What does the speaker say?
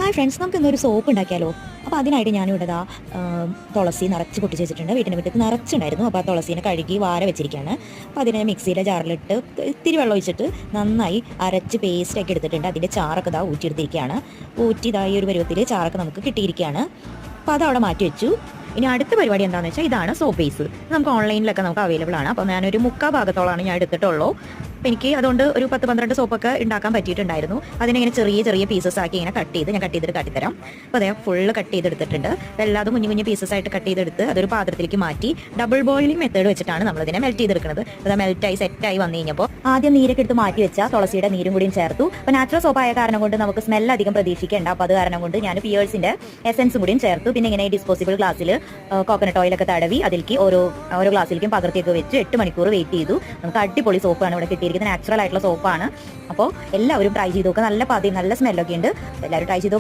Hi friends, നമുക്ക് ഇന്നൊരു soap ഉണ്ടാക്കിയാലോ. അപ്പോൾ അതിനായിട്ട് ഞാനിവിടെ തുളസി നിറച്ച് പൊട്ടിച്ച് വെച്ചിട്ടുണ്ട്. വീട്ടിൻ്റെ വീട്ടിൽ നിറച്ചുണ്ടായിരുന്നു. അപ്പോൾ ആ തുളസീനെ കഴുകി വാര വെച്ചിരിക്കുകയാണ്. അപ്പോൾ അതിനെ മിക്സിയുടെ ജാറിലിട്ട് ഇത്തിരി വെള്ളം ഒഴിച്ചിട്ട് നന്നായി അരച്ച് പേസ്റ്റാക്കി എടുത്തിട്ടുണ്ട്. അതിൻ്റെ ചാറൊക്കെ ഊറ്റിയെടുത്തിരിക്കുകയാണ്. ഊറ്റി ഈ ഒരു പരുവത്തിൽ ചാറൊക്കെ നമുക്ക് കിട്ടിയിരിക്കുകയാണ്. അപ്പോൾ അതവിടെ മാറ്റി വെച്ചു. ഇനി അടുത്ത പരിപാടി എന്താണെന്ന് വെച്ചാൽ ഇതാണ് സോപ്പ് ബേസ്. നമുക്ക് ഓൺലൈനിലൊക്കെ നമുക്ക് അവൈലബിൾ ആണ്. അപ്പോൾ ഞാനൊരു 3/4 ഭാഗത്തോളമാണ് ഞാൻ എടുത്തിട്ടുള്ളൂ. അപ്പോൾ എനിക്ക് അതുകൊണ്ട് ഒരു 10-12 സോപ്പൊക്കെ ഉണ്ടാക്കാൻ പറ്റിയിട്ടുണ്ടായിരുന്നു. അതിനിങ്ങനെ ചെറിയ ചെറിയ പീസസ് ആക്കി ഇങ്ങനെ കട്ട് ചെയ്തിട്ട് കാട്ടിത്തരാം. അപ്പോൾ അതേ ഫുള്ള് കട്ട് ചെയ്തെടുത്തിട്ടുണ്ട്. അപ്പോൾ എല്ലാതും കുഞ്ഞു കുഞ്ഞു പീസസ് ആയിട്ട് കട്ട് ചെയ്തെടുത്ത് അതൊരു പാത്രത്തിലേക്ക് മാറ്റി ഡബിൾ ബോയിലിംഗ് മെത്തേഡ് വെച്ചിട്ടാണ് നമ്മളിതിനെ മെൽറ്റ് ചെയ്തെടുക്കുന്നത്. അത് മെൽറ്റായി സെറ്റായി വന്നു കഴിഞ്ഞപ്പോൾ ആദ്യം നീരൊക്കെ എടുത്ത് മാറ്റി വെച്ചാൽ തുളസിയുടെ നീരും കൂടിയും ചേർത്തു. അപ്പോൾ നാച്ചുറൽ സോപ്പായ കാരണം കൊണ്ട് നമുക്ക് സ്മെൽ അധികം പ്രതീക്ഷിക്കേണ്ട. അപ്പോൾ അത് കാരണം കൊണ്ട് ഞാൻ പിയേഴ്സിൻ്റെ എസൻസും കൂടിയും ചേർത്തു. പിന്നെ ഇങ്ങനെ ഡിസ്പോസിബിൾ ഗ്ലാസ്സിൽ കോക്കനട്ട് ഓയിലൊക്കെ തടവി അതിലേക്ക് ഓരോ ഗ്ലാസ്സിലേക്കും പകർത്തിയൊക്കെ വെച്ച് 8 മണിക്കൂർ വെയിറ്റ് ചെയ്തു. നമുക്ക് അടിപൊളി സോപ്പാണ് ഇവിടെ കിട്ടിയിരിക്കുന്നത്. നാച്ചുറൽ ആയിട്ടുള്ള സോപ്പാണ്. അപ്പോൾ എല്ലാവരും ട്രൈ ചെയ്ത് നോക്കുക. നല്ല സ്മെല്ലൊക്കെ ഉണ്ട്. എല്ലാവരും ട്രൈ ചെയ്ത്